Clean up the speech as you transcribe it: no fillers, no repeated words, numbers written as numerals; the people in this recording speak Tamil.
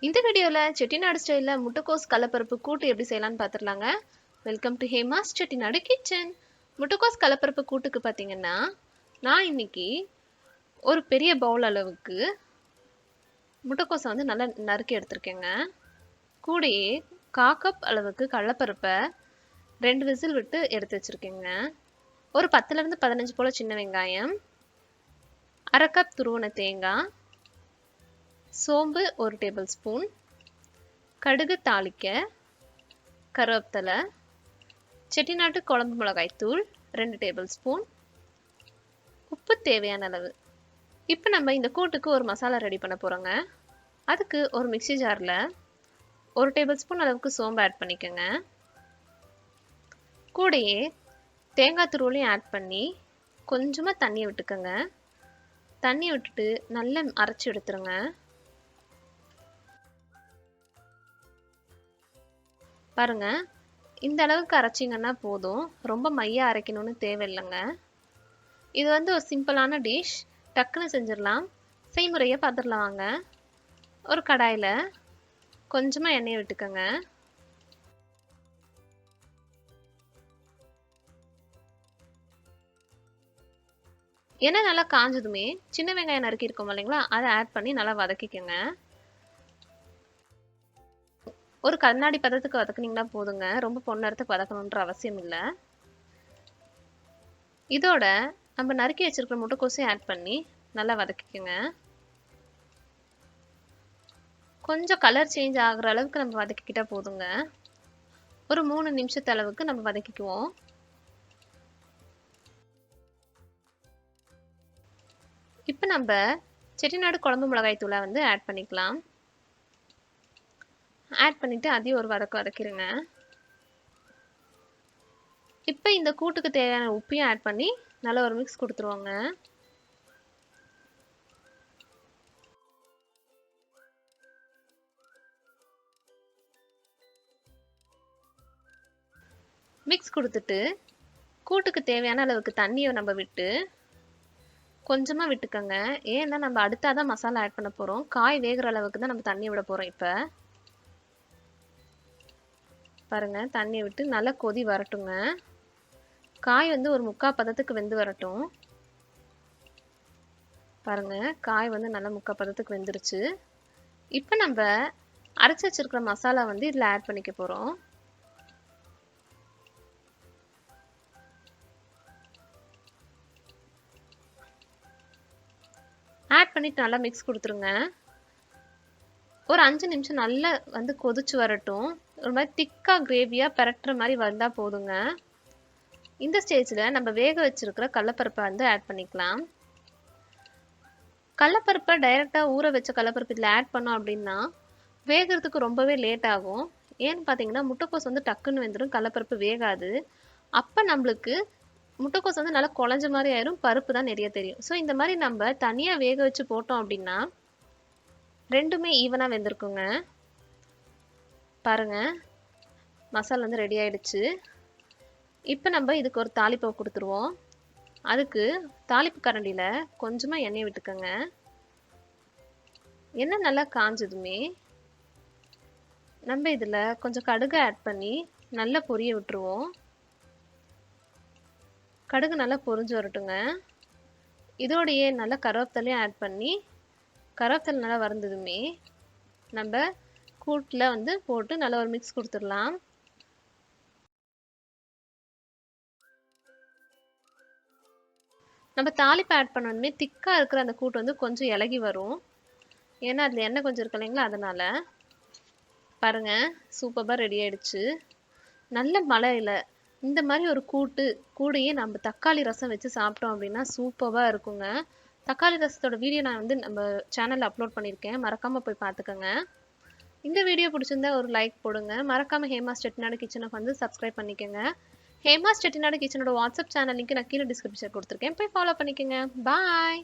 இந்த வீடியோல செட்டிநாடு ஸ்டைல்ல முட்டைக்கோஸ் கடலைப்பருப்பு கூட்டு எப்படி செய்யலாம்னு பார்த்துடலாங்க. Welcome to Hema's Chettinad kitchen. முட்டைக்கோஸ் கடலைப்பருப்பு கூட்டுக்கு பார்த்தீங்கன்னா நான் இன்னைக்கு ஒரு பெரிய பவுல் அளவுக்கு முட்டைக்கோஸை வந்து நல்லா நறுக்கி எடுத்திருக்கேங்க. கூடயே 1/4 கப் அளவுக்கு கடலைப்பருப்பை 2 விசில் விட்டு எடுத்து வச்சிருக்கேங்க. ஒரு 10லேருந்து 15 போல சின்ன வெங்காயம், 1/2 கப் துருவன தேங்காய், சோம்பு 1 டேபிள் ஸ்பூன், கடுகு தாளிக்க, கருவேப்பிலை, செட்டிநாட்டு குழம்பு மிளகாய் தூள் 2 டேபிள் ஸ்பூன், உப்பு தேவையான அளவு. இப்போ நம்ம இந்த கூட்டுக்கு ஒரு மசாலா ரெடி பண்ண போகிறோங்க. அதுக்கு ஒரு மிக்ஸி ஜாரில் 1 டேபிள் ஸ்பூன் அளவுக்கு சோம்பு ஆட் பண்ணிக்கோங்க. கூடயே தேங்காய் துருவலையும் ஆட் பண்ணி கொஞ்சமாக தண்ணியை விட்டுக்கோங்க. தண்ணி விட்டுட்டு நல்லா அரைச்சி எடுத்துருங்க. பாருங்க, இந்த அளவுக்கு அரைச்சிங்கன்னா போதும், ரொம்ப மையா அரைக்கணும்னு தேவையில்லைங்க. இது வந்து ஒரு சிம்பிளான டிஷ், டக்குன்னு செஞ்சிடலாம். செய்முறையை பார்த்துடலாம் வாங்க. ஒரு கடாயில் கொஞ்சமாக எண்ணெயை விட்டுக்கோங்க. எண்ணெய் நல்லா காஞ்சதுமே சின்ன வெங்காயம் நறுக்கி இருக்கோம் இல்லைங்களா, அதை ஆட் பண்ணி நல்லா வதக்கிக்கோங்க. ஒரு கண்ணாடி பதத்துக்கு வதக்குனீங்கன்னா போதுங்க, ரொம்ப பொன்னரத்துக்கு வதக்கணுன்ற அவசியம் இல்லை. இதோட நம்ம நறுக்கி வச்சிருக்கிற முட்டைக்கோஸையும் ஆட் பண்ணி நல்லா வதக்கிக்கோங்க. கொஞ்சம் கலர் சேஞ்ச் ஆகுற அளவுக்கு நம்ம வதக்கிக்கிட்டா போதுங்க. ஒரு 3 நிமிஷத்து அளவுக்கு நம்ம வதக்கிக்குவோம். இப்போ நம்ம செட்டிநாடு குழம்பு மிளகாய் தூளை வந்து ஆட் பண்ணிக்கலாம். ஆட் பண்ணிவிட்டு அதையும் ஒரு வதக்கிடுங்க. இப்போ இந்த கூட்டுக்கு தேவையான உப்பையும் ஆட் பண்ணி நல்லா ஒரு மிக்ஸ் கொடுத்துருவோங்க. மிக்ஸ் கொடுத்துட்டு கூட்டுக்கு தேவையான அளவுக்கு தண்ணியை நம்ம விட்டு கொஞ்சமாக விட்டுக்கோங்க. ஏன்னா நம்ம அடுத்தாதான் மசாலா ஆட் பண்ண போகிறோம். காய் வேகிற அளவுக்கு தான் நம்ம தண்ணி விட போகிறோம். இப்போ பாருங்க, தண்ணியை விட்டு நல்லா கொதி வரட்டுங்க. காய் வந்து ஒரு 3/4 பதத்துக்கு வெந்து வரட்டும். பாருங்க, காய் வந்து நல்லா 3/4 பதத்துக்கு வெந்துருச்சு. இப்போ நம்ம அரைச்சி வச்சிருக்கிற மசாலா வந்து இதில் ஆட் பண்ணிக்க போகிறோம். ஆட் பண்ணிட்டு நல்லா மிக்ஸ் கொடுத்துருங்க. ஒரு 5 நிமிஷம் நல்லா வந்து கொதிச்சு வரட்டும். ஒரு மாதிரி திக்காக கிரேவியாக பரட்டுற மாதிரி வந்தால் போதுங்க. இந்த ஸ்டேஜில் நம்ம வேக வச்சிருக்கிற கடலைப்பருப்பை வந்து ஆட் பண்ணிக்கலாம். கடலைப்பருப்பை டைரெக்டாக ஊற வச்ச கடலைப்பருப்பு இதில் ஆட் பண்ணோம் அப்படின்னா வேகிறதுக்கு ரொம்பவே லேட் ஆகும். ஏன்னு பார்த்தீங்கன்னா முட்டைக்கோஸ் வந்து டக்குன்னு வெந்துடும், கடலைப்பருப்பு வேகாது. அப்போ நம்மளுக்கு முட்டைக்கோஸ் வந்து நல்லா குழஞ்ச மாதிரி ஆயிரும், பருப்பு தான் நிறைய தெரியும். ஸோ இந்த மாதிரி நம்ம தனியாக வேக வச்சு போட்டோம் அப்படின்னா ரெண்டுமே ஈவனாக வெந்திருக்குங்க. பாருங்க, மசாலா வந்து ரெடி ஆயிடுச்சு. இப்போ நம்ம இதுக்கு ஒரு தாளிப்பை கொடுத்துருவோம். அதுக்கு தாளிப்பு கரண்டியில் கொஞ்சமாக எண்ணெய் விட்டுக்கோங்க. எண்ணெய் நல்லா காஞ்சதுமே நம்ம இதில் கொஞ்சம் கடுகு ஆட் பண்ணி நல்லா பொரிய விட்டுருவோம். கடுகு நல்லா பொரிஞ்சு வரட்டுங்க. இதோடையே நல்லா கருவேப்பிலையும் ஆட் பண்ணி கருவேப்பிலை நல்லா வறந்ததுமே நம்ம கூட்டில் வந்து போட்டு நல்லா ஒரு மிக்ஸ் கொடுத்துடலாம். நம்ம தாளிப்பு ஆட் பண்ணதுமே திக்காக இருக்கிற அந்த கூட்டு வந்து கொஞ்சம் இலகி வரும். ஏன்னா அதில் எண்ணெய் கொஞ்சம் இருக்கு இல்லைங்களா, அதனால. பாருங்க, சூப்பராக ரெடி ஆயிடுச்சு. நல்ல மழையில் இந்த மாதிரி ஒரு கூடையே நம்ம தக்காளி ரசம் வச்சு சாப்பிட்டோம் அப்படின்னா சூப்பராக இருக்குங்க. தக்காளி ரசத்தோட வீடியோ நான் வந்து நம்ம சேனலில் அப்லோட் பண்ணியிருக்கேன், மறக்காமல் போய் பார்த்துக்கோங்க. இந்த வீடியோ பிடிச்சிருந்தா ஒரு லைக் போடுங்க. மறக்காமல் ஹேமாஸ் செட்டிநாடு கிச்சனுக்கு வந்து சப்ஸ்கிரைப் பண்ணிக்கோங்க. ஹேமாஸ் செட்டிநாடு கிச்சனோட வாட்ஸ்அப் சேனல் லிங்க் நான் கீழே டிஸ்கிரிப்ஷன் கொடுத்துருக்கேன், போய் ஃபாலோ பண்ணிக்கோங்க. பாய்.